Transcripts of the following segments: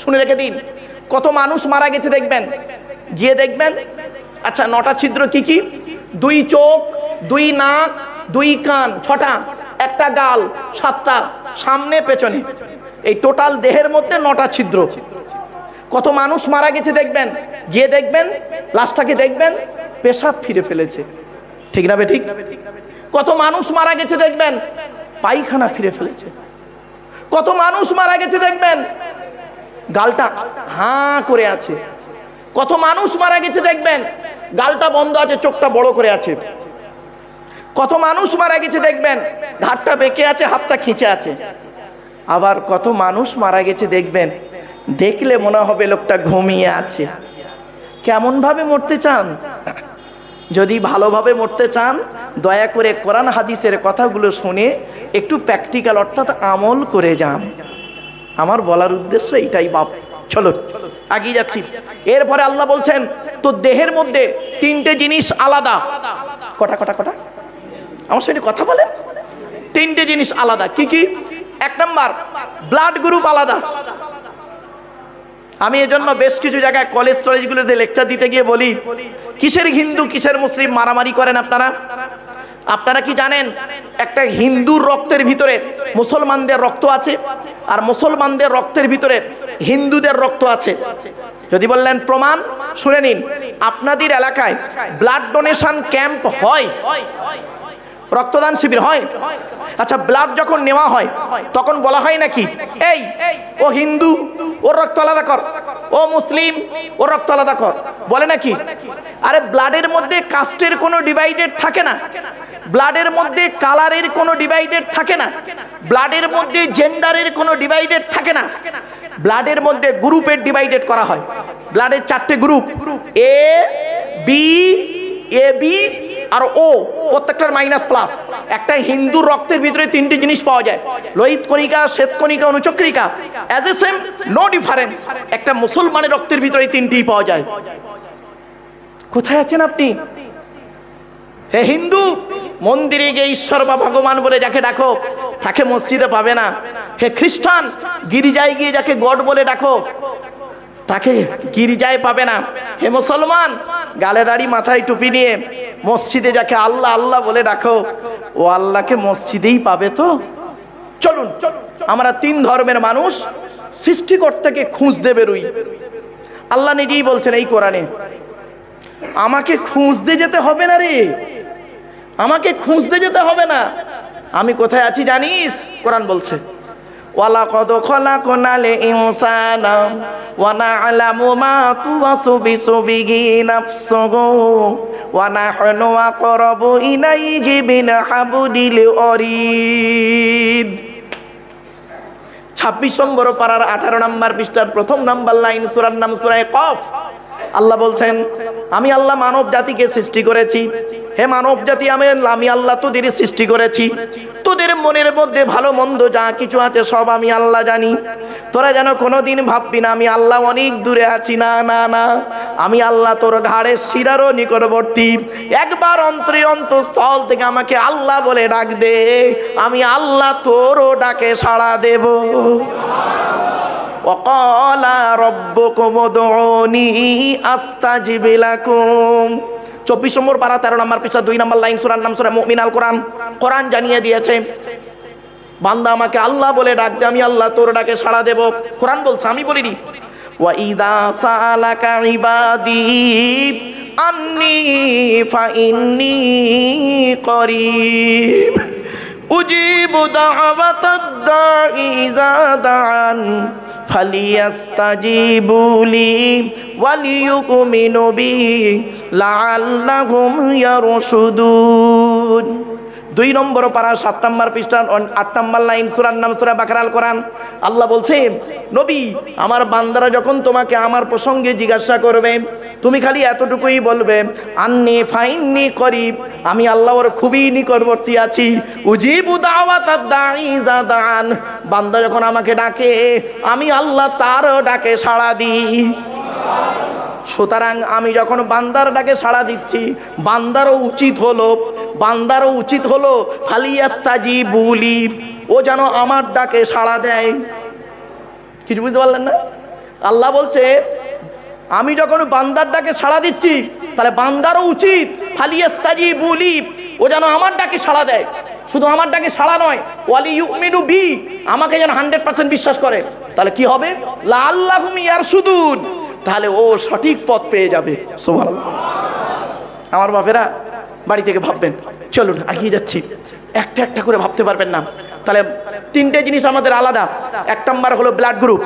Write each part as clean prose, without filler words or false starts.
শুনে রেখে দিন। কত মানুষ মারা গেছে দেখবেন, গিয়ে দেখবেন। আচ্ছা, 9টা ছিদ্র কি কি? 2 চোখ, 2 নাক, 2 কান, 6টা, একটা গাল, 7টা, সামনে পেছনে, এই টোটাল দেহের মধ্যে 9টা ছিদ্র। কত মানুষ মারা গেছে দেখবেন, গিয়ে দেখবেন লাশটাকে দেখবেন পেশাব ফিরে ফেলেছে, ঠিক না ঠিক? কত মানুষ মারা গেছে দেখবেন পায়খানা ফিরে ফেলেছে। কত মানুষ মারা গেছে দেখবেন গালটা হাঁ করে আছে। কত মানুষ মারা গেছে দেখবেন গালটা বন্ধ আছে, চোখটা বড় করে আছে। কত মানুষ মারা গেছে দেখবেন ঘাটটা বেঁকে আছে, হাতটা খিঁচে আছে। আবার কত মানুষ মারা গেছে দেখবেন দেখলে মনে হবে লোকটা ঘুমিয়ে আছে। কেমন ভাবে মরতে চান? যদি ভালোভাবে মরতে চান দয়া করে কোরআন হাদিসের কথাগুলো শুনে একটু প্র্যাকটিক্যাল অর্থাৎ আমল করে যান। আমার বলার উদ্দেশ্য এইটাই বাপ। চলো এগিয়ে যাচ্ছি। এরপরে আল্লাহ বলছেন তো দেহের মধ্যে 3টে জিনিস আলাদা। কটা কটা কটা আমার সাথে কথা বলে। 3টে জিনিস আলাদা। কি কি? 1 নাম্বার ব্লাড গ্রুপ আলাদা। আমি এজন্য বেশ কিছু জায়গায় কলেজ টলেজগুলোতে লেকচার দিতে গিয়ে বলি, কিসের হিন্দু কিসের মুসলিম মারামারি করেন আপনারা? আপনারা কি জানেন একটা হিন্দুর রক্তের ভিতরে মুসলমানদের রক্ত আছে, আর মুসলমানদের রক্তের ভিতরে হিন্দুদের রক্ত আছে? যদি বললেন প্রমাণ, শুনে নিন। আপনাদের এলাকায় ব্লাড ডোনেশন ক্যাম্প হয়, রক্তদান শিবির হয়। আচ্ছা, ব্লাড যখন নেওয়া হয় তখন বলা হয় নাকি এই ও হিন্দু ওর রক্ত আলাদা কর, ও মুসলিম ওর রক্ত আলাদা কর, বলে নাকি? আরে ব্লাডের মধ্যে কাস্টের কোনো ডিভাইডেড থাকে না, ব্লাডের মধ্যে কালারের কোনো ডিভাইডেড থাকে না, ব্লাডের মধ্যে জেন্ডারের কোনো ডিভাইডেড থাকে না। ব্লাডের মধ্যে গ্রুপের ডিভাইডেড করা হয়। ব্লাডের 4টে group, A B, A B আর ও, প্রত্যেকটার মাইনাস প্লাস। একটা হিন্দুর রক্তের ভিতরে 3টে জিনিস পাওয়া যায়, লোহিত কণিকা, শ্বেত কণিকা, অনুচক্রিকা। As a same, no difference. একটা মুসলমানের রক্তের ভিতরে 3টেই পাওয়া যায়। কোথায় আছেন আপনি? হে হিন্দু, মন্দিরে গিয়ে ঈশ্বর বা ভগবান বলে যাকে ডাকো তাকে মসজিদে পাবে না। হে খ্রিস্টান, গির্জায় গিয়ে যাকে গড বলে ডাকো তাকে গির্জায় পাবে না। হে মুসলমান, গালে দাড়ি মাথায় টুপি নিয়ে মসজিদে যাকে আল্লাহ আল্লাহ বলে ডাকো ও আল্লাহকে মসজিদেই পাবে। তো চলুন আমরা 3 ধর্মের মানুষ সৃষ্টিকর্তাকে খুঁজতে বেরোই। আল্লাহ নিজেই বলছেন এই কোরআনে, আমাকে খুঁজতে যেতে হবে না রে, আমাকে খুঁজতে যেতে হবে না। আমি কোথায় আছি জানিস? কোরআন বলছে ওয়ালাকাদ খলাকনাল ইনসানা ওয়া না'লামু মা তুওয়াসবিসু বিহি নাফসুহু ওয়া নাহনু আকরাবু ইলাইহি মিন হাবলিল ওয়ারিদ। 26 নম্বর পারার 18 নম্বর পৃষ্ঠার 1ম নম্বর লাইন, সূরার নাম সূরা কফ। আল্লাহ বলছেন আমি আল্লাহ মানব জাতিকে সৃষ্টি করেছি। হে মানব জাতি, আমি আল্লাহ তোদের সৃষ্টি করেছি। তোদের মনের মধ্যে ভালো মন্দ যা কিছু আছে সব আমি আল্লাহ জানি। তোরা যেন কোনোদিন ভাববি না আমি আল্লাহ অনেক দূরে আছি। না না না, আমি আল্লাহ তোর ঘাড়ের শিরারও নিকটবর্তী। একবার অন্তঃস্থল থেকে আমাকে আল্লাহ বলে ডাক দে, আমি আল্লাহ তোরও ডাকে সাড়া দেব। ওয়াকালা রাব্বুকুম উদউনি আস্তাজিব লাকুম। 24 নম্বর পারা 13 নম্বর পৃষ্ঠা 2 নম্বর লাইন, সূরার নাম সূরা মুমিন। আল কোরআন, কোরআন জানিয়ে দিয়েছে বান্দা আমাকে আল্লাহ বলে ডাক দে, আমি আল্লাহ তোর ডাকে সাড়া দেব। কোরআন বলছে, আমি বলিনি ওয়া ইযা সালাকা ইবাদি আন্নী ফাইন্নী করিব উজিবু দাওয়াতাদ দাঈ ইযা দাআন ফালিয়াস্তাজিবুলি ওয়ালিয়ুমিনু বি লাআল্লাহুম ইয়ারশুদুন। 2 নম্বর পারা 7 নম্বর পৃষ্ঠা 8 নম্বর লাইন, সূরার নাম সূরা বাকারা। আল কোরআন। আল্লাহ বলছে নবী, আমার বান্দারা যখন তোমাকে আমার প্রসঙ্গে জিজ্ঞাসা করবে তুমি খালি এতটুকুই বলবে আন্নী ফাইন্নী করিব, আমি আল্লাহর খুবই নিকটবর্তী আছি। উজিবু দাওয়াতাদ দাঈ ইযা দাআন, বান্দা যখন আমাকে ডাকে আমি আল্লাহ তার ডাকে সাড়া দিই। সুতরাং আমি যখন বান্দার ডাকে সাড়া দিচ্ছি, বান্দারও উচিত হলো ফালিয়াস্তাজিবুলি, ও যেন আমার ডাকে সাড়া দেয়। কিছু বুঝতে পারলেন না? আল্লাহ বলছে আমি যখন বান্দার ডাকে সাড়া দিচ্ছি, তাহলে বান্দারও উচিত ফালিয়াস্তাজিবু লি, ও যেন আমার ডাকে সাড়া দেয়। শুধু আমার ডাকে সাড়া নয়, ওয়ালি ইউমিনু বি, আমাকে যেন 100% বিশ্বাস করে। তাহলে কি হবে? লাআল্লাহুম ইয়ারশুদুন, তাহলে ও সঠিক পথ পেয়ে যাবে। সুবহানাল্লাহ। আমার বাপেরা বাড়ি থেকে ভাববেন, চলুন এগিয়ে যাচ্ছি, একটা একটা করে ভাবতে পারবেন না। তাহলে তিনটে জিনিস আমাদের আলাদা। এক নাম্বার হলো ব্লাড গ্রুপ,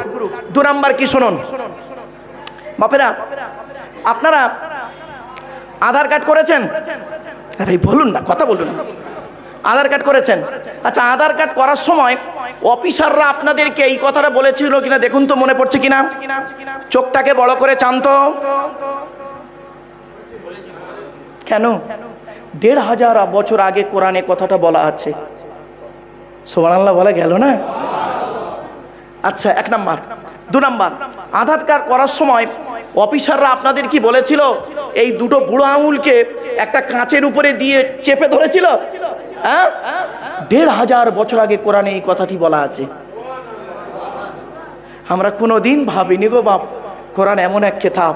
দু নাম্বার কি শুনুন বাপেরা, আপনারা আধার কার্ড করেছেন? ভাই বলুন না, কথা বলুন না। আধার কার্ড করেছেন? আচ্ছা, আধার কার্ড করার সময় অফিসাররা আপনাদেরকে এই কথাটা বলেছিল কিনা দেখুন তো, মনে পড়ছে কিনা? চোখটাকে বড় করে চান তো। কেন? ১৫০০ বছর আগে কোরআনে কথাটা বলা আছে। সুবহানাল্লাহ বলা গেল না? আচ্ছা, এক নাম্বার। দু নাম্বার, আধার কার্ড করার সময় অফিসাররা আপনাদের কি বলেছিল? এই দুটো বুড়ো আঙুলকে একটা কাঁচের উপরে দিয়ে চেপে ধরেছিল। হ্যাঁ, ১৫০০ বছর আগে কোরআনে এই কথাটি বলা আছে। আমরা কোনোদিন ভাবিনি গো বাপ, কোরআন এমন এক কিতাব,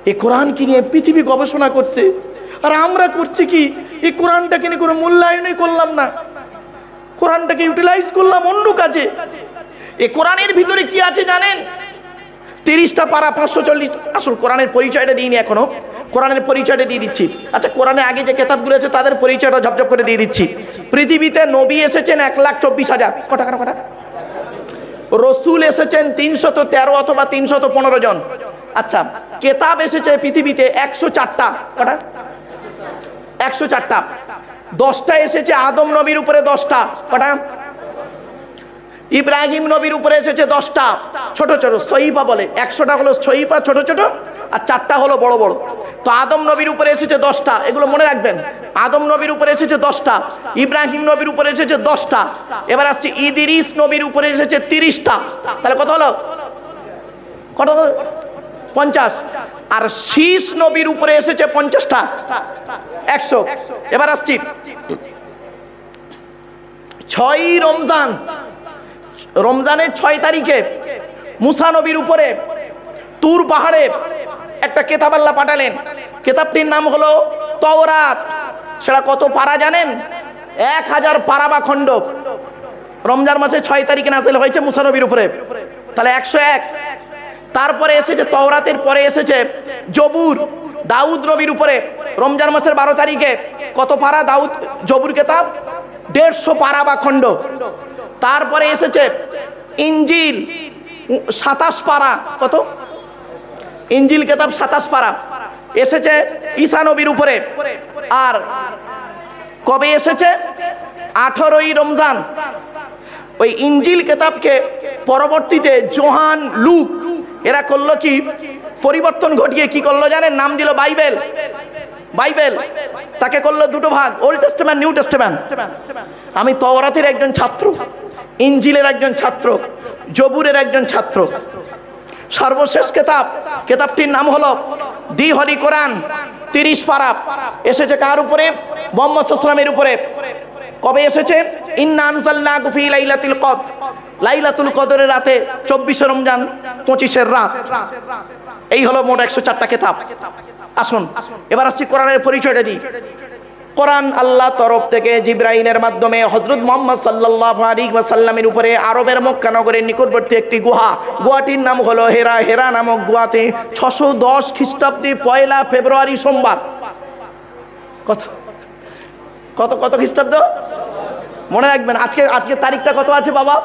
এই কোরআনকে নিয়ে পৃথিবী গবেষণা করছে, আর আমরা করছি কি? এই কোরআনটাকে নিয়ে কোনো মূল্যায়নই করলাম না, কোরআনটাকে ইউটিলাইজ করলাম অন্য কাজে। এই কোরআনের ভিতরে কি আছে জানেন? 30টা পারা, 540। আসল কোরআনের পরিচয়টা দিইনি এখনো, কোরআনের পরিচয়টা দিয়ে দিচ্ছি। আচ্ছা, কোরআনে আগে যে কিতাবগুলো আছে তাদের পরিচয়টা ঝপঝপ করে দিয়ে দিচ্ছি। পৃথিবীতে নবী এসেছেন 1,24,000, কটা? রসুল এসেছেন 313 অথবা 315 জন। আচ্ছা, কেতাব এসেছে পৃথিবীতে 104টা, কটা? 104টা। 10টা এসেছে আদম নবীর উপরে, 10টা, কটা? ইব্রাহিম নবীর উপরে এসেছে 10টা, ছোট ছোট সহিফা বলে। 100টা হলো সহিফা ছোট ছোট, আর 4টা হলো বড় বড়। তো আদম নবীর উপরে এসেছে 10টা, এগুলো মনে রাখবেন। আদম নবীর উপরে এসেছে 10টা, ইব্রাহিম নবীর উপরে এসেছে 10টা। এবার আসছে ইদ্রিস নবীর উপরে এসেছে 30টা। তাহলে কত হলো? কত? 50। আর শীষ নবীর উপরে এসেছে 50টা, 100। এবার আসছি 6ই রমজান, রমজানের 6 তারিখে মুসা নবীর উপরে তুর পাহাড়ে একটা কেতাব আল্লাহ পাঠালেন। কেতাবটির নাম হলো তাওরাত। সেটা কত পারা জানেন? 1000 পারা বা খণ্ড। রমজান মাসে 6 তারিখে নাযিল হয়েছে মুসা নবীর উপরে, তাহলে 101। তারপরে এসেছে তাওরাতের পরে এসেছে জবুর, দাউদ নবীর উপরে রমজান মাসের 12 তারিখে। কত পারা দাউদ জবুর কেতাব? 150 পারা বা খণ্ড। তারপরে এসেছে ইনজিল, 27 পারা। কত? ইনজিল কেতাব 27 পারা এসেছে ঈসা নবীর উপরে। আর কবে এসেছে? 18ই রমজান। ওই ইনজিল কেতাবকে পরবর্তীতে যোহান, লুক এরা করলো কি? পরিবর্তন ঘটিয়ে কি করলো জানেন? নাম দিল বাইবেল। বাইবেল তাকে করলো দুটো ভাগ, ওল্ড টেস্টামেন্ট, নিউ টেস্টামেন্ট। আমি তাওরাতের একজন ছাত্র, ইনজিলের একজন ছাত্র, জবুরের একজন ছাত্র। সর্বশেষ কেতাব, কেতাবটির নাম হলো দি হলি কোরআন, 30 পারা। এসেছে কার উপরে? মুহাম্মদ সাল্লাল্লাহু আলাইহি ওয়াসাল্লামের উপরে। কবে এসেছে? ইন্না আনজালনাহু ফি লাইলাতুল কদর, লাইলাতুল কদরের রাতে, 24 রমজান, 25 রাত। এই হলো মোট 104টা কেতাব। আসুন এবার আসছি কোরআনের পরিচয়টা দিই। কোরআন আল্লাহ তরফ থেকে জিবরাইলের মাধ্যমে হযরত মুহাম্মদ সাল্লাল্লাহু আলাইহি ওয়াসাল্লামের উপরে আরবের মক্কা নগরের নিকটবর্তী একটি গুহাটির নাম হলো হেরা। হেরা নামক গুহাতে 610 খ্রিস্টাব্দে 1 ফেব্রুয়ারি সোমবার। কত কত কত খ্রিস্টাব্দ মনে রাখবেন? আজকে তারিখটা কত আছে বাবা?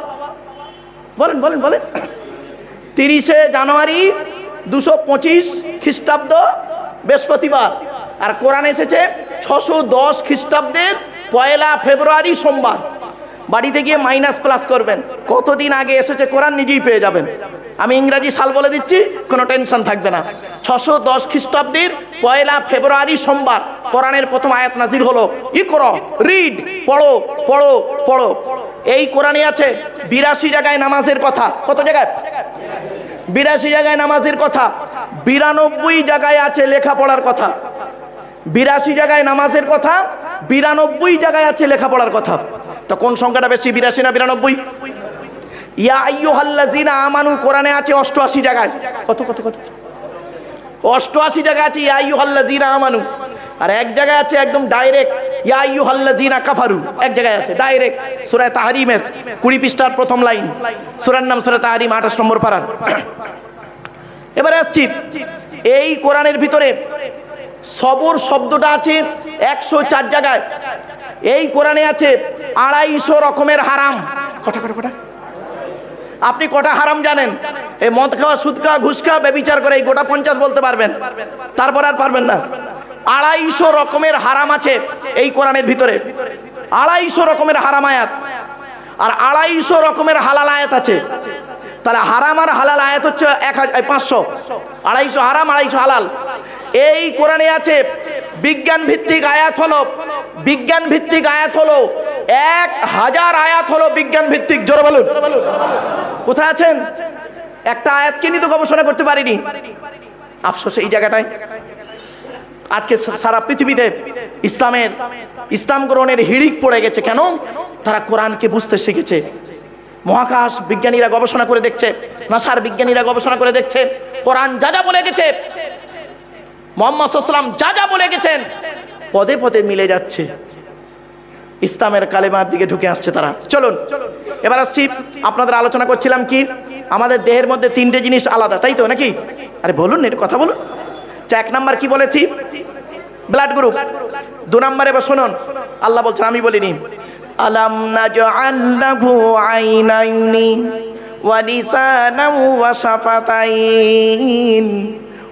বলেন বলেন বলেন। 30শে জানুয়ারি 225 খ্রিস্টাব্দ, বৃহস্পতিবার। আর কোরআন এসেছে 610 খ্রিস্টাব্দের 1 ফেব্রুয়ারি সোমবার। বাড়িতে গিয়ে মাইনাস প্লাস করবেন, কতদিন আগে এসেছে কোরআন নিজেই পেয়ে যাবেন। আমি ইংরাজি সাল বলে দিচ্ছি, কোনো টেনশন থাকবে না। 610 খ্রিস্টাব্দের 1 ফেব্রুয়ারি সোমবার কোরআনের প্রথম আয়াত নাজিল হলো। ইকরা, রিড, পড়ো পড়ো পড়ো। এই কোরআনে আছে 82 জায়গায় নামাজের কথা। কত জায়গায়? 82 জায়গায় নামাজের কথা। 92 জায়গায় আছে লেখাপড়ার কথা। 82 জায়গায় নামাজের কথা, 92 জায়গায় আছে লেখাপড়ার কথা। তো কোন সংখ্যাটা বেশি, 82 না 92? ইয়া আইয়ুহাল্লাযিনা আমানু কোরআনে আছে 88 জায়গায়। কত কত কত 88 জায়গায় আছে ইয়া আইয়ুহাল্লাযিনা আমানু। আর এক জায়গায় আছে একদম ডাইরেক্ট ইয়া আইয়ুহাল্লাযিনা কাফারু, এক জায়গায় আছে ডাইরেক্ট সূরা তাহরিমের 20 পৃষ্ঠার প্রথম লাইন। সূরার নাম সূরা তাহরিম, 28 নম্বর পারা। এবারে আসছি, এই কোরআনের ভিতরে সবর শব্দটা আছে 104 জায়গায়। এই কোরআনে আছে 250 রকমের হারাম। কটা কটা কটা? আপনি কটা হারাম জানেন? এই মদ খাওয়া, সুদ খাওয়া, ঘুষ খাওয়া, ব্যভিচার করে এই গোটা 50 বলতে পারবেন, তারপর আর পারবেন না। 250 রকমের হারাম আছে এই কোরআনের ভিতরে। 250 রকমের হারাম আয়াত আর 250 রকমের হালাল আয়াত আছে। তাহলে হারাম আর হালাল আয়াত হচ্ছে 500। 250 হারাম, 250 হালাল। এই কোরআনে আছে বিজ্ঞান ভিত্তিক আয়াত হলো, বিজ্ঞান ভিত্তিক আয়াত হলো 1000 আয়াত হলো বিজ্ঞান ভিত্তিক। জোরে বলুন। কোথায় আছেন? একটা আয়াতকে নিয়ে তো গবেষণা করতে পারিনি। আফসোস এই জায়গাটায় আজকে সারা পৃথিবীতে ইসলাম গ্রহণের হিড়িক পড়ে গেছে। কেন? তারা কোরআনকে বুঝতে শিখেছে। মহাকাশ বিজ্ঞানীরা গবেষণা করে দেখছে, নাসার বিজ্ঞানীরা গবেষণা করে দেখছে, কোরআন যা যা বলে গেছে, মুহাম্মদ সাল্লাল্লাহু আলাইহি ওয়াসাল্লাম যা যা বলে গেছেন, পদে পদে মিলে যাচ্ছে। ইসলামের কালেমার দিকে ঢুকে আসছে তারা। চলুন এবার আসছি, আপনাদের আলোচনা করছিলাম কি, আমাদের দেহের মধ্যে 3টে জিনিস আলাদা, তাই তো নাকি? আরে বলুন, একটু কথা বলুন। 1 নাম্বার কি বলেছি? Blood group. 2 নাম্বার এবার শুনুন, আল্লাহ বলছেন, আমি বলিনি, আলাম নাজআল লাহু আইনাইনি ওয়া লিসানাও ওয়া শাফাতাইন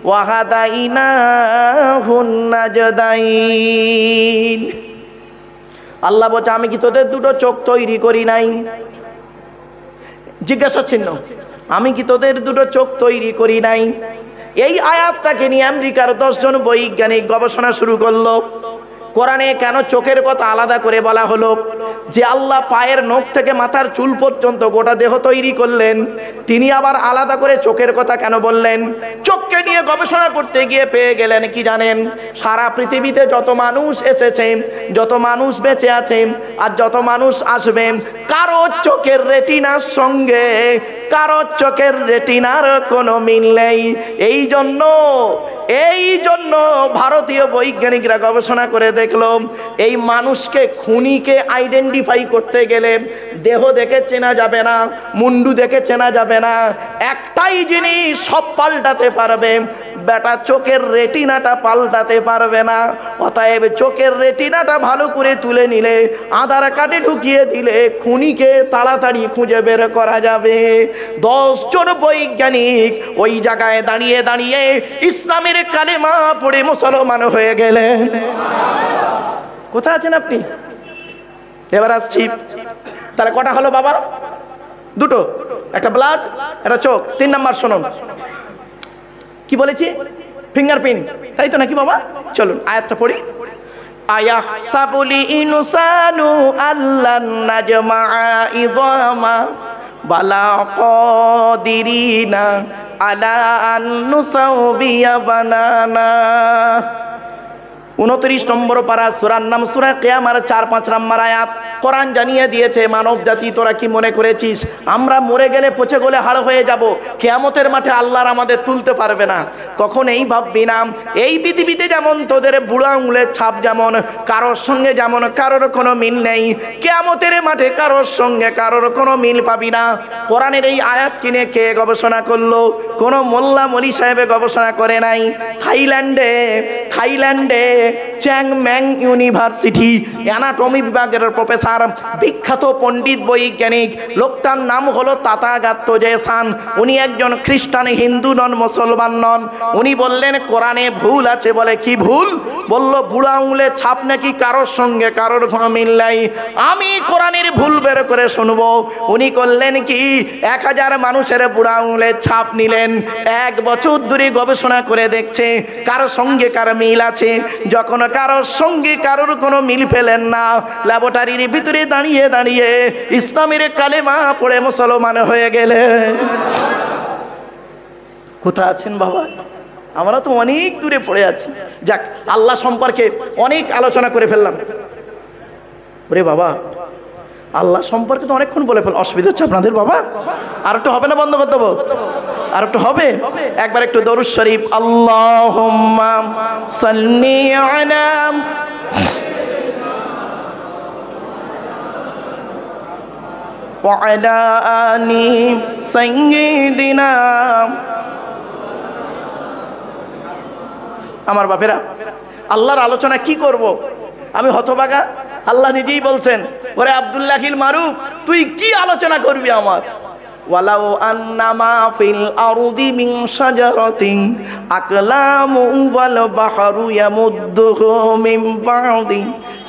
ওয়া হাদাইনাহুন নাজদাইন। আল্লাহ বলছে, আমি কি তোদের 2টো চোখ তৈরি করি নাই? জিজ্ঞাসা চিহ্ন। আমি কি তোদের 2টো চোখ তৈরি করি নাই? এই আয়াতটাকে নিয়ে আমেরিকার 10 জন বৈজ্ঞানিক গবেষণা শুরু করলো। কোরআনে কেন চোখের কথা আলাদা করে বলা হলো? যে আল্লাহ পায়ের নখ থেকে মাথার চুল পর্যন্ত গোটা দেহ তৈরি করলেন, তিনি আবার আলাদা করে চোখের কথা কেন বললেন? চোখকে নিয়ে গবেষণা করতে গিয়ে পেয়ে গেলেন কি জানেন? সারা পৃথিবীতে যত মানুষ এসেছে, যত মানুষ বেঁচে আছে আর যত মানুষ আসবে, কারো চোখের রেটিনার সঙ্গে কারো চোখের রেটিনার কোনো মিল নেই। এই জন্য ভারতীয় বৈজ্ঞানিকরা গবেষণা করে দেখলো, এই মানুষকে, খুনিকে আইডেন্টিফাই করতে গেলে দেহ দেখে চেনা যাবে না, মুন্ডু দেখে চেনা যাবে না। একটাই জিনিস সব পাল্টাতে পারবে, বেটা চোখের রেটিনাটা পাল্টাতে পারবে না। অতএব চোখের রেটিনাটা ভালো করে তুলে নিলে, আধার কার্ডে ঢুকিয়ে দিলে খুনিকে তাড়াতাড়ি খুঁজে বের করা যাবে। 10 জন বৈজ্ঞানিক ওই জায়গায় দাঁড়িয়ে দাঁড়িয়ে ইসলামের কালেমা পড়ে মুসলমান হয়ে গেলেন। কোথায় আছেন আপনি? এবার আসছি, তাহলে কটা হলো বাবা? 2টো, একটা ব্লাড, একটা চোখ। 3 নাম্বার শুনুন, কি বলেছি? ফিঙ্গারপ্রিন্ট, তাই তো নাকি বাবা? চলুন আয়াতটা পড়ি। আয়াহসাবুল ইনসানু আল্লান নাজমা'a ইযামা বালা কাদিরিনা আলা আন নুসাউবিয়া বানানা। 29 নম্বর পারা, সূরার নাম সূরা কিয়ামার 4-5 নম্বর আয়াত। কোরআন জানিয়ে দিয়েছে, মানব জাতি তোরা কি মনে করেছিস আমরা মরে গেলে পচে গলে হাড় হয়ে যাব, কিয়ামতের মাঠে আল্লাহর আমাদের তুলতে পারবে না? কখন এই ভাববি না, এই পৃথিবীতে যেমন তোদের বুড়ো আঙুলের ছাপ যেমন কারোর সঙ্গে যেমন কারোর কোনো মিল নেই, কিয়ামতের মাঠে কারোর সঙ্গে কারোর কোনো মিল পাবি না। কোরআনের এই আয়াত কিনে কে গবেষণা করলো? কোনো মোল্লা মলি সাহেবে গবেষণা করে নাই। থাইল্যান্ডে চ্যাংম্যাং ইউনিভার্সিটি অ্যানাটমি বিভাগের প্রফেসর, বিখ্যাত পণ্ডিত বৈজ্ঞানিক, লোকটার নাম হলো তাথাগত জেসান। উনি একজন খ্রিস্টান, হিন্দু নন, মুসলমান নন। উনি বললেন কোরআনে ভুল আছে। বলে কি ভুল? বলল বুড়া আঙুলের ছাপ নাকি কারোর সঙ্গে কারোর কোনো মিল নাই। আমি কোরআনের ভুল বের করে শুনবো। উনি করলেন কি, 1000 মানুষের বুড়া আঙুলের ছাপ নিলেন, 1 বছর ধরে গবেষণা করে দেখছে কারোর সঙ্গে কারো মিল আছে। যখন কারোর সঙ্গে কারোর কোনো মিল পেলেন না, ল্যাবরেটরির ভিতরে দাঁড়িয়ে দাঁড়িয়ে ইসলামের কালেমা পড়ে মুসলমান হয়ে গেলে। কোথায় আছেন বাবা? আমরা তো অনেক দূরে পড়ে আছি। যাক, আল্লাহ সম্পর্কে অনেক আলোচনা করে ফেললাম। ওরে বাবা, আল্লাহ সম্পর্কে তো অনেকক্ষণ বলে ফেল, অসুবিধা হচ্ছে আপনাদের বাবা? আর একটু হবে না, বন্ধ করে দেবো? আর একটু হবে? একবার একটু দরুদ শরীফ, আল্লাহুম্মা সাল্লি আলা ওয়া আলা আলি সাইয়্যিদিনা। আমার বাপেরা, আল্লাহর আলোচনা কি করব? আমি হতভাগা। আল্লাহ নিজেই বলছেন, ওরে আব্দুল্লাহিল মারুফ, তুই কি আলোচনা করবি আমার? ওয়ালাউ আন্নামা ফিল আরদি মিন শাজারাতিন আকলামু ওয়াল বাহরু ইয়ামুদ্দুহু মিন বা'দি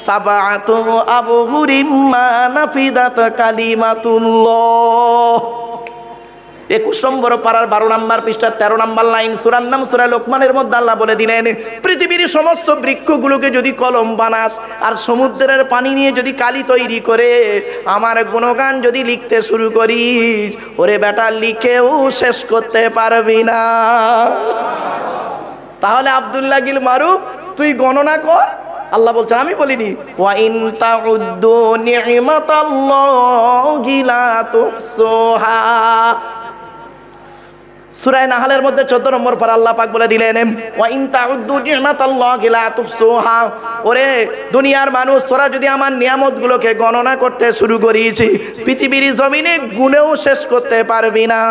সাবআতু আবহুরিম মা নাফিদাত কালিমাতুল্লাহ। 21 নম্বর পারার 12 নম্বর পৃষ্ঠার 13 নম্বর লাইন, সূরার নাম সূরা লোকমানের মধ্যে আল্লাহ বলে দিলেন, পৃথিবীর সমস্ত বৃক্ষগুলোকে যদি কলম বানাস আর সমুদ্রের পানি নিয়ে যদি কালি তৈরি করে আমার গুণগান যদি লিখতে শুরু করিস, ওরে বেটা লিখেও শেষ করতে পারবি না। তাহলে আব্দুল্লাহিল মারুফ তুই গণনা কর। আল্লাহ বলছেন, আমি বলিনি, ওয়া ইন তাউদ্দু নি'মাতাল্লাহি লা তুহসুহা। সূরা নাহলের মধ্যে 14 নম্বর পারা আল্লাহ পাক বলে দিলেন, ওয়া ইন তাউদ্দু নি'মাতাল্লাহি লা তুহসুহা। ওরে দুনিয়ার মানুষ, তোরা যদি আমার নিয়ামতগুলোকে গণনা করতে শুরু করিস, পৃথিবীর জমিনে গুণেও শেষ করতে পারবি না।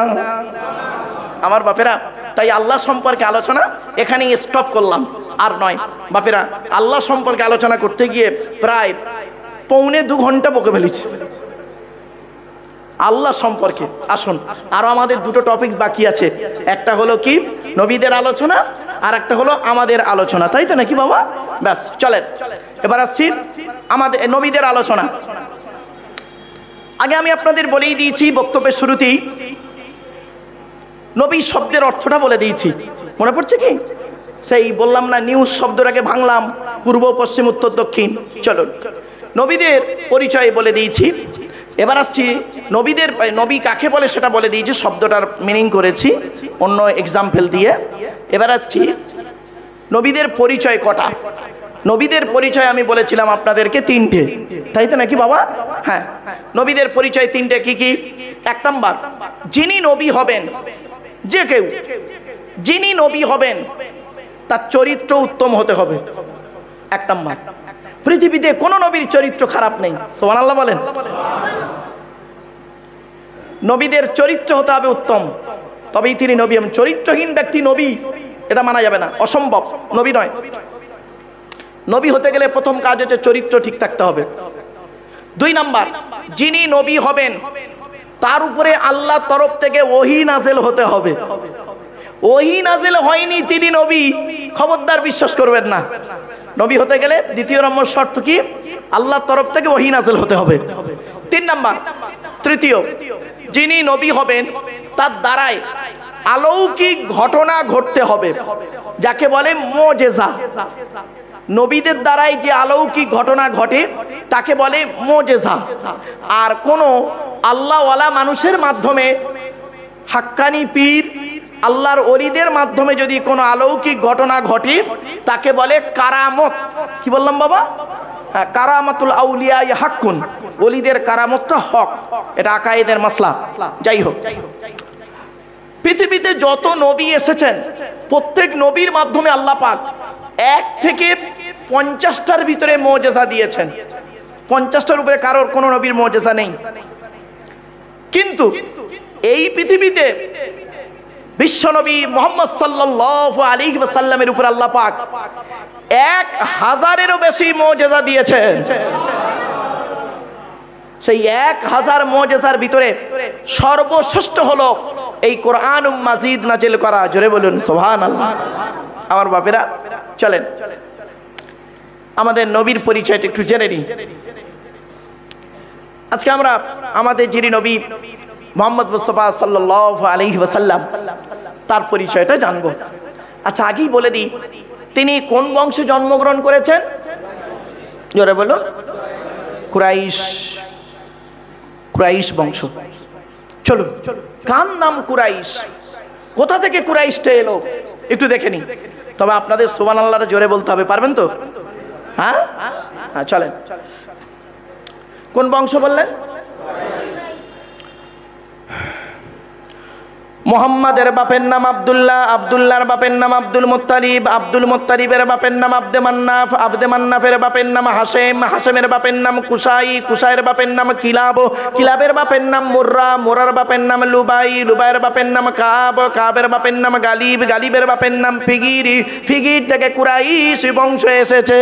আমার বাপেরা, তাই আল্লাহ সম্পর্কে আলোচনা এখানেই স্টপ করলাম, আর নয়। বাপেরা, আল্লাহ সম্পর্কে আলোচনা করতে গিয়ে প্রায় 1.25 ঘন্টা বকে ফেলেছি আল্লাহ সম্পর্কে। আসুন, আরো আমাদের দুটো টপিকস বাকি আছে। একটা হলো কি নবীদের আলোচনা, আর একটা হলো আমাদের আলোচনা, তাই তো নাকি বাবা? ব্যাস, চলেন এবার আসছি আমাদের নবীদের আলোচনা। আগে আমি আপনাদের বলেই দিয়েছি বক্তব্যের শুরুতেই, নবী শব্দের অর্থটা বলে দিয়েছি, মনে পড়ছে কি? সেই বললাম না, নিউজ শব্দটাকে ভাঙলাম, পূর্ব পশ্চিম উত্তর দক্ষিণ। চলুন, নবীদের পরিচয় বলে দিয়েছি। এবার আসছি নবীদের, নবী কাকে বলে সেটা বলে দিয়েছি, শব্দটার মিনিং করেছি অন্য এক্সাম্পল দিয়ে। এবার আসছি নবীদের পরিচয় কটা। নবীদের পরিচয় আমি বলেছিলাম আপনাদেরকে 3টে, তাই তো নাকি বাবা? হ্যাঁ, নবীদের পরিচয় 3টে। কি কি? 1 নাম্বার, যিনি নবী হবেন, যে কেউ যিনি নবী হবেন তার চরিত্র উত্তম হতে হবে। 1 নাম্বার। পৃথিবীতে কোনো নবীর চরিত্র খারাপ নেই, সুবহানাল্লাহ বলেন। নবীদের চরিত্র হতে হবে উত্তম, তবেই তিনি নবী। চরিত্রহীন ব্যক্তি নবী, এটা মানা যাবে না, অসম্ভব, নবী নয়। নবী হতে গেলে প্রথম কাজ হচ্ছে চরিত্র ঠিক থাকতে হবে। 2 নাম্বার, যিনি নবী হবেন তার উপরে আল্লাহর তরফ থেকে ওহী নাযিল হতে হবে। ওহী নাযিল হয়নি তিনি নবী, খবরদার বিশ্বাস করবেন না। নবী হতে গেলে 2 নম্বর শর্ত কি? আল্লাহর তরফ থেকে ওহী নাযিল হতে হবে। 3 নাম্বার, তৃতীয়, যিনি নবী হবেন তার দ্বারাই অলৌকিক ঘটনা ঘটতে হবে, যাকে বলে মুজিজা। নবীদের দ্বারাই যে অলৌকিক ঘটনা ঘটে তাকে বলে মুজিজা। আর কোনো আল্লাহওয়ালা মানুষের মাধ্যমে, হাক্কানি পীর, আল্লাহর ওলিদের মাধ্যমে যদি কোনো অলৌকিক ঘটনা ঘটে তাকে বলে কারামত। কি বললাম বাবা? হ্যাঁ, কারামাতুল আউলিয়া হাক্কুন, ওলিদের কারামতটা হক, এটা আকায়েদের মাসলা। যাই হোক, পৃথিবীতে যত নবী এসেছেন প্রত্যেক নবীর মাধ্যমে আল্লাহ পাক 1 থেকে 50টার ভিতরে মুজিজা দিয়েছেন। 50টার উপরে কারোর কোনো নবীর মুজিজা নেই। কিন্তু এই পৃথিবীতে বিশ্বনবী মুহাম্মদ সাল্লাল্লাহু আলাইহি ওয়াসাল্লামের উপর আল্লাহ পাক 1000-এরও বেশি মুজিজা দিয়েছেন। সেই 1000 মুজিজার ভিতরে সর্বশ্রেষ্ঠ হলো এই কোরআন মাজিদ নাজিল করা। জোরে বলুন সুবহানাল্লাহ। আমার বাপেরা, চলেন আমাদের নবীর পরিচয়টা একটু জেনে নিই। আজকে আমরা আমাদের যিনি নবী মুহাম্মদ মুস্তাফা সাল্লাল্লাহু আলাইহি ওয়াসাল্লাম তার পরিচয়টা জানবো। আচ্ছা, আগেই বলে দিই তিনি কোন বংশে জন্মগ্রহণ করেছেন? জোরে বলো। কুরাইশ, কুরাইশ বংশ। চলুন, কার নাম কুরাইশ? কোথা থেকে কুরাইশটা এলো একটু দেখে নিই। তবে আপনাদের সুবহানাল্লাহর জোরে বলতে হবে, পারবেন তো? হ্যাঁ হ্যাঁ, চলেন। কোন বংশ বললেন? মুহাম্মাদের বাপের নাম আব্দুল্লাহ, আব্দুল্লাহর বাপের নাম আব্দুল মুত্তালিব, আব্দুল মুত্তালিবের বাপের নাম আব্দে মান্নাফ, আব্দে মান্নাফের বাপের নাম হাশেম, হাশেমের বাপের নাম কুসাই, কুসাইয়ের বাপের নাম কিলাব, কিলাবের বাপের নাম মুর্রা, মুরার বাপের নাম লুবাই, লুবাইয়ের বাপের নাম কাব, কাবের বাপের নাম গালিব, গালিবের বাপের নাম ফিগির, ফিগির থেকে কুরাইশ বংশ এসেছে।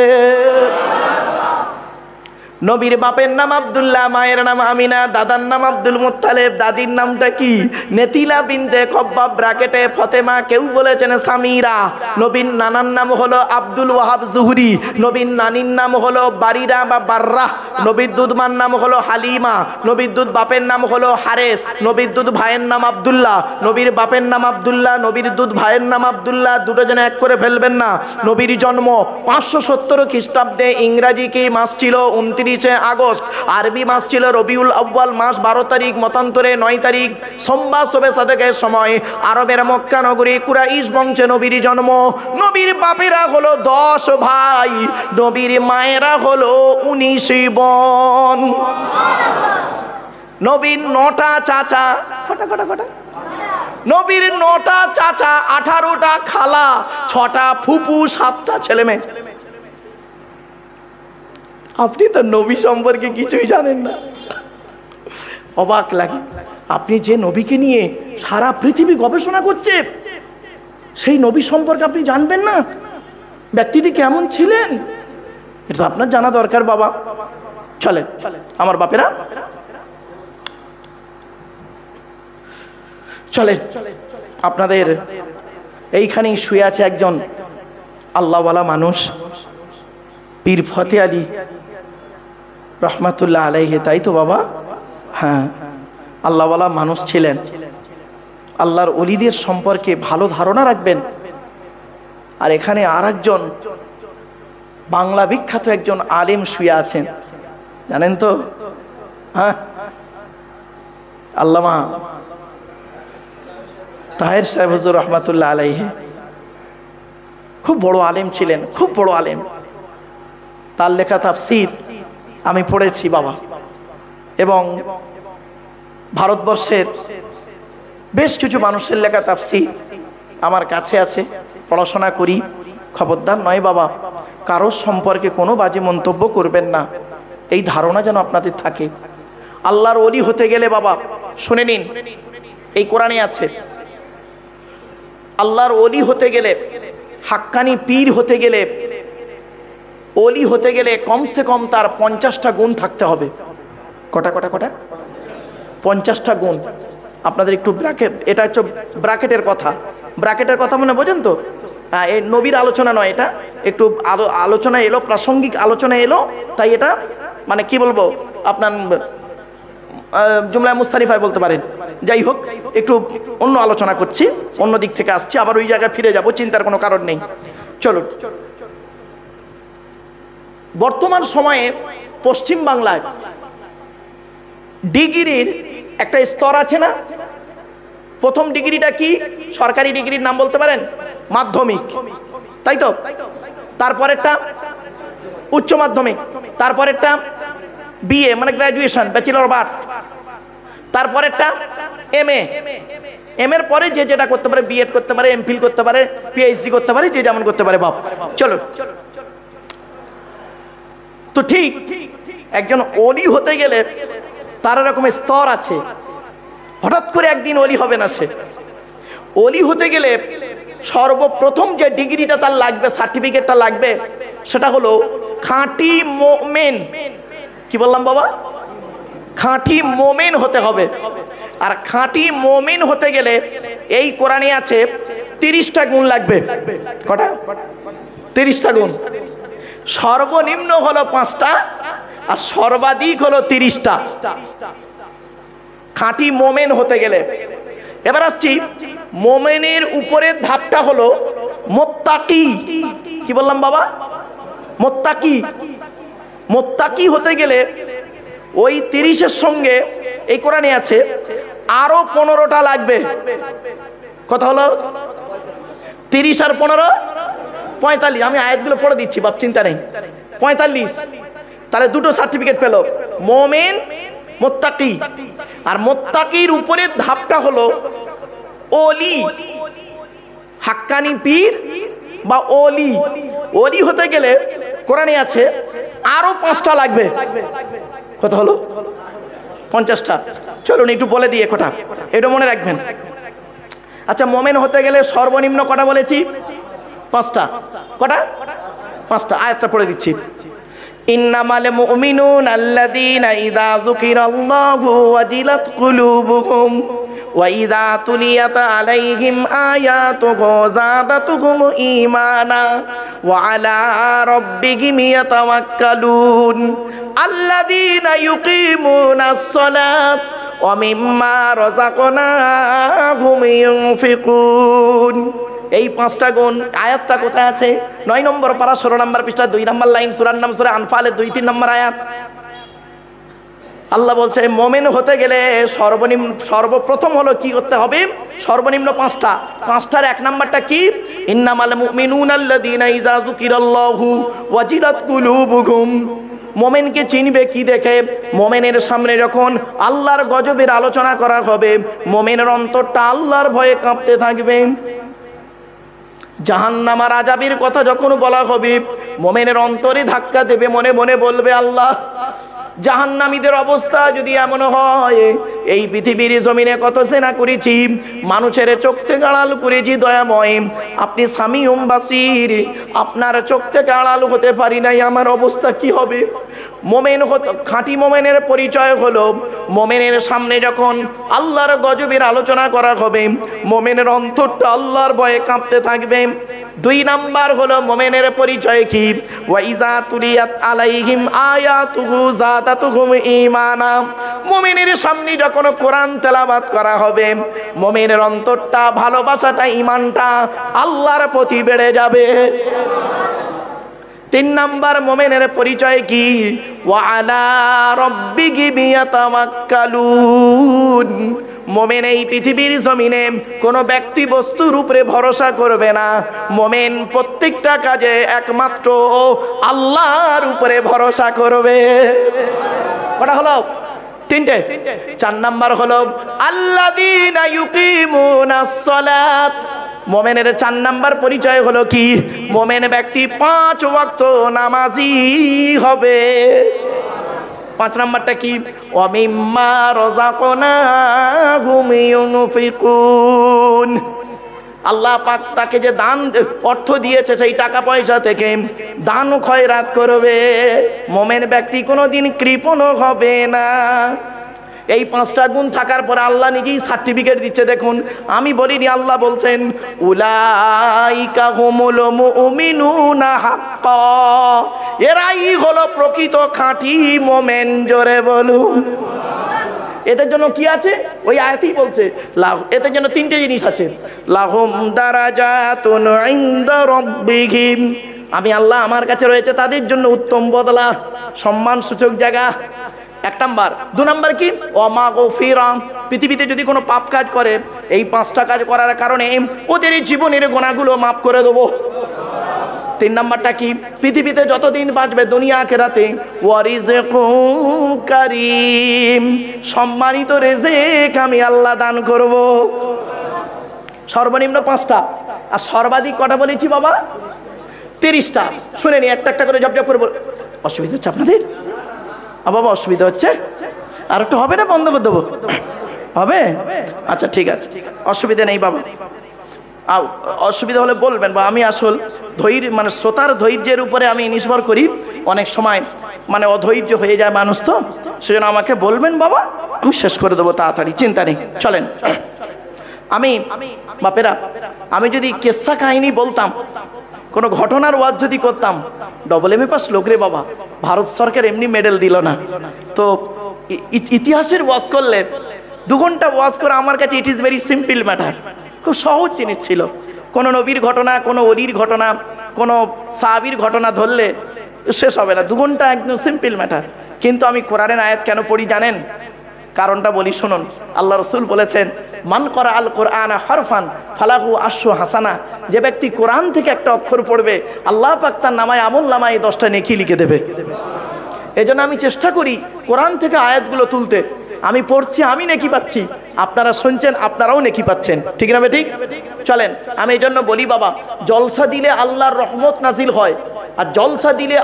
নবীর বাপের নাম আব্দুল্লাহ, মায়ের নাম আমিনা, দাদার নাম আব্দুল মুত্তালিব, দাদির নামটা কি? নেতিলা বিনতে খব্বাব ব্র্যাকেটে ফতেমা, কেউ বলেছেন সামিরা। নবীর নানার নাম হলো আব্দুল ওয়াহাব জুহরি, নবীর নানির নাম হলো বারিরা বা বাররাহ, নবীর দুধমার নাম হলো হালিমা, নবীর দুধ বাপের নাম হলো হারেস, নবীর দুধ ভাইয়ের নাম আব্দুল্লাহ, নবীর বাপের নাম আব্দুল্লাহ, নবীর দুধ ভাইয়ের নাম আব্দুল্লাহ, দুটো যেন এক করে ফেলবেন না। নবীর জন্ম 570 খ্রিস্টাব্দে, ইংরাজি কি মাস ছিল 29 আগস্ট, আরবি মাস ছিল রবিউল আউয়াল মাস 12 তারিখ, মতান্তরে 9 তারিখ সোমবার শবে সাদেকের সময় আরবের মক্কা নগরী কুরাইশ বংশে নবীর জন্ম। নবীর বাপেরা হলো 10 ভাই, নবীর মায়েরা হলো 19 বোন। নবীর 9টা চাচা, নবীর 9টা চাচা, 18টা খালা, 6টা ফুপু, 7টা ছেলে মেয়ে। আপনি তো নবী সম্পর্কে কিছুই জানেন না, অবাক লাগে। আপনি যে নবীকে নিয়ে সারা পৃথিবী গবেষণা করছে, সেই নবী সম্পর্কে আপনি জানবেন না ব্যক্তিটি কেমন ছিলেন? এটা আপনার জানা দরকার বাবা। চলেন আমার বাপেরা, চলেন। আপনাদের এইখানেই শুয়ে আছে একজন আল্লাহওয়ালা মানুষ, পীর ফতে আলী রহমাতুল্লাহ আলাইহি, তাই তো বাবা? হ্যাঁ, আল্লাহওয়ালা মানুষ ছিলেন। আল্লাহর ওলিদের সম্পর্কে ভালো ধারণা রাখবেন। আর এখানে আর একজন বাংলা বিখ্যাত একজন আলেম শুয়ে আছেন, জানেন তো? হ্যাঁ, আল্লামা তাহের সাহেব হুজুর রহমাতুল্লাহ আলাইহি খুব বড় আলেম ছিলেন, খুব বড় আলেম। তার লেখা তাফসীর আমি পড়েছি বাবা, এবং ভারতবর্ষের বেশ কিছু মানুষের লেখা তাফসীর আমার কাছে আছে, পড়াশোনা করি। খবরদার নয় বাবা, কারোর সম্পর্কে কোনো বাজে মন্তব্য করবেন না, এই ধারণা যেন আপনাদের থাকে। আল্লাহর ওলি হতে গেলে বাবা শুনে নিন, এই কোরআনে আছে, আল্লাহর ওলি হতে গেলে, হাক্কানি পীর হতে গেলে, ওলি হতে গেলে কমসে কম তার 50টা গুণ থাকতে হবে। কটা কটা কটা? 50টা গুণ। আপনাদের একটু ব্র্যাকেট, এটা হচ্ছে ব্র্যাকেটের কথা, ব্র্যাকেটের কথা মনে বোঝেন তো? হ্যাঁ, এই নবীর আলোচনা নয়, এটা একটু আলোচনা এলো, প্রাসঙ্গিক আলোচনা এলো, তাই এটা মানে কি বলবো, আপনার জুমলা মুস্তারিফায় বলতে পারেন। যাই হোক, একটু অন্য আলোচনা করছি, অন্য দিক থেকে আসছি, আবার ওই জায়গায় ফিরে যাব, চিন্তার কোনো কারণ নেই। চলুন, বর্তমান সময়ে পশ্চিম বাংলায় ডিগ্রির একটা স্তর আছে না? প্রথম ডিগ্রিটা কি? সরকারি ডিগ্রির নাম বলতে পারেন মাধ্যমিক, তাই তো? তারপরেরটা উচ্চ মাধ্যমিক, তারপরেরটা বিএ মানে গ্র্যাজুয়েশন, ব্যাচেলর অফ আর্টস, তারপরেরটা এমএ, এম এর পরে যে যেটা করতে পারে, বিএড করতে পারে, এমফিল করতে পারে, পিএইচডি করতে পারে, যে যেমন করতে পারে বাপ। চলো, তো ঠিক একজন ওলি হতে গেলে তার এরকম স্তর আছে। হঠাৎ করে একদিন ওলি হবে না সে। ওলি হতে গেলে সর্বপ্রথম যে ডিগ্রিটা তার লাগবে, সার্টিফিকেটটা লাগবে, সেটা হলো খাঁটি মুমিন। কি বললাম বাবা? খাঁটি মুমিন হতে হবে। আর খাঁটি মুমিন হতে গেলে এই কোরআনে আছে 30টা গুণ লাগবে। কটা? 30টা গুণ। সর্বনিম্ন হলো 5টা আর সর্বাধিক হলো 30টা খাঁটি মোমেন হতে গেলে। এবার আসছি, মোমেনের উপরের ধাপটা হলো মুত্তাকি। কি বললাম বাবা? মুত্তাকি। মুত্তাকি হতে গেলে ওই 30-এর সঙ্গে এই কোরআনে আছে আরো 15টা লাগবে। কত হলো? 30 আর 15 45। আমি আয়াতগুলো পড়ে দিচ্ছি বাপ, চিন্তা নেই। 45। তাহলে দুটো সার্টিফিকেট পেল। মুমিন, মুত্তাকি। আর মুত্তাকির উপরের ধাপটা হলো ওলি, হাক্কানি পীর বা ওলি। ওলি হতে গেলে কোরআনে আছে আরো 5টা লাগবে। কত হলো? 50টা। চলুন একটু বলে দিই একটা, এটা মনে রাখবেন। আচ্ছা, মুমিন হতে গেলে সর্বনিম্ন কটা বলেছি? 5টা। কটা? 5টা। আয়াতটা পড়ে দিচ্ছি। ইন্নামাল মুমিনুনা আল্লাযীনা ইযা যুকিরাল্লাহু ওয়াজিলাত কুলুবুহুম ওয়া ইযা তুলিয়াত আলাইহিম আয়াতুহু যাদাতুহুম ঈমানা ওয়া আলা রাব্বিহিম ইয়াতাওয়াক্কালুন আল্লাযীনা ইউকিমুনাস সালাত ওয়া মিম্মা রাযাকনাহুম ইউনফিকুন। এই 5টা গুণ। আয়াতটা কোথায় আছে? 9 নম্বর পারা 16 নম্বর পৃষ্ঠা 2 নম্বর লাইন, সূরার নাম সূরা আনফালের 2-3 নম্বর আয়াত। আল্লাহ বলছে মুমিন হতে গেলে সর্বপ্রথম হলো কি করতে হবে? সর্বনিম্ন 5টা। 5টার 1 নম্বরটা কি? ইন্নামাল মুমিনুনা আল্লাযীনা ইযা যুকিরাল্লাহু ওয়াজিলাত কুলুবুহুম। মুমিনকে চিনবে কি দেখে? মুমিনের সামনে যখন আল্লাহর গজবের আলোচনা করা হবে, মুমিনের অন্তরটা আল্লাহর ভয়ে কাঁপতে থাকবে। জাহান্নামের আযাবের কথা যখন বলা হবে, মুমিনের অন্তরে ধাক্কা দেবে, মনে মনে বলবে, আল্লাহ, জাহান্নামীদের অবস্থা যদি এমন হয়, এই পৃথিবীর জমিনে কত জেনা করেছি, মানুষের চোখ থেকে আড়াল করেছি, দয়াময় আপনি সামিউম বাসির, আপনার চোখ থেকে আড়াল হতে পারি নাই, আমার অবস্থা কি হবে? মুমিন খাঁটি মুমিনের পরিচয় হলো মুমিনের সামনে যখন আল্লাহর গজবের আলোচনা করা হবে, মুমিনের অন্তরটা আল্লাহর ভয়ে কাঁপতে থাকবে। 2 নাম্বার হলো মুমিনের পরিচয় কি? ওয়া ইযা তুলিয়াত আলাইহিম আয়াতুহু যাদাতুহুম ঈমানা। মুমিনের সামনে যখন কোরআন তেলাওয়াত করা হবে, মুমিনের অন্তরটা, ভালোবাসাটা, ঈমানটা আল্লাহর প্রতি বেড়ে যাবে। 3 নাম্বার মুমিনের পরিচয় কি? ওয়া আলা রাব্বিহিম ইয়াতাওয়াক্কালুন। মুমিন এই পৃথিবীর জমিনে কোনো ব্যক্তি বস্তুর উপরে ভরসা করবে না। মুমিন প্রত্যেকটা কাজে একমাত্র আল্লাহর উপরে ভরসা করবে। কটা হলো? 3টে। 4 নাম্বার হলো আল্লাযীনা ইউকিমুনাস সালাত। মুমিনের 4 নাম্বার পরিচয় হলো কি? মুমিন ব্যক্তি 5 ওয়াক্ত নামাজি হবে। 5 নাম্বারটা কি? ওয়া মিম্মা রাযাকনাহুম ইউনফিকুন। আল্লাহ পাক তাকে যে দান অর্থ দিয়েছে, সেই টাকা পয়সা থেকে দান খয়রাত করবে। মুমিন ব্যক্তি কোনোদিন কৃপণ হবে না। এই 5টা গুণ থাকার পরে আল্লাহ নিজেই সার্টিফিকেট দিচ্ছে। দেখুন, আমি বলিনি, আল্লাহ বলছেন উলাইকা হুমুল মুমিনুনা হাক্কা। এরাই হলো প্রকৃত খাঁটি মুমিন। জোরে বলুন। এদের জন্য কি আছে? ওই আয়াতেই বলছে, এদের জন্য 3টে জিনিস আছে। লাহুম দারাজাতুন ইনদা রাব্বিহিম। আমি আল্লাহ, আমার কাছে রয়েছে তাদের জন্য উত্তম বদলা, সম্মান সূচক জায়গা। 1 নাম্বার। 2 নাম্বার কি? ওয়ামাগফিরা। পৃথিবীতে যদি কোনো পাপ কাজ করে, এই 5টা কাজ করার কারণে ওদের জীবনের গুনাহগুলো মাফ করে দেবো। 3 নাম্বারটা কি? পৃথিবীতে যতদিন বাঁচবে দুনিয়া আখিরাতে ওয়ারিজকুম কারীম, সম্মানিত রিজিক আমি আল্লাহ দান করব। সর্বনিম্ন 5টা। আর সর্বাধিক কটা বলেছি বাবা? 30টা। শুনে নি, একটা একটা করে জপ জপ করে বল। অসুবিধা হচ্ছে আপনাদের? বাবা অসুবিধা হচ্ছে? আর একটু হবে না? বন্ধ করে দেবো? হবে? আচ্ছা ঠিক আছে, অসুবিধা নেই বাবা। অসুবিধা হলে বলবেন। বা আমি আসল মানে শ্রোতার ধৈর্যের উপরে আমি নির্ভর করি। অনেক সময় মানে অধৈর্য হয়ে যায় মানুষ, তো সেজন্য আমাকে বলবেন বাবা, আমি শেষ করে দেবো তাড়াতাড়ি, চিন্তা নেই। চলেন। আমি বাপেরা, আমি যদি কেসা কাহিনী বলতাম, কোনো ঘটনার ওয়াজ যদি করতাম, AA পাস লোক রে বাবা, ভারত সরকার এমনি মেডেল দিল না। তো ইতিহাসের ওয়াজ করলে 2 ঘন্টা ওয়াজ করে আমার কাছে it is very simple matter. খুব সহজ জিনিস ছিল। কোনো নবীর ঘটনা, কোনো অলির ঘটনা, কোনো সাহাবীর ঘটনা ধরলে শেষ হবে না। 2 ঘন্টা একদম সিম্পল ম্যাটার। কিন্তু আমি কোরআনের আয়াত কেন পড়ি জানেন? কারণটা বলি শুনুন। আল্লাহ রাসূল বলেছেন, মান করা আল কোরআন হরফান ফালাহু আশরু হাসানা। যে ব্যক্তি কোরআন থেকে একটা অক্ষর পড়বে, আল্লাহ পাক তার নামায় আমল নামায় 10টা নেকি লিখে দেবে। এজন্য আমি চেষ্টা করি কোরআন থেকে আয়াতগুলো তুলতে। আমি পড়ছি, আমি নেকি পাচ্ছি, আপনারা শুনছেন, আপনারাও নেকি পাচ্ছেন। ঠিক না বেঠিক? চলেন, আমি এই জন্য বলি বাবা, জলসা দিলে আল্লাহর রহমত নাজিল হয়, আর জলসা দিলে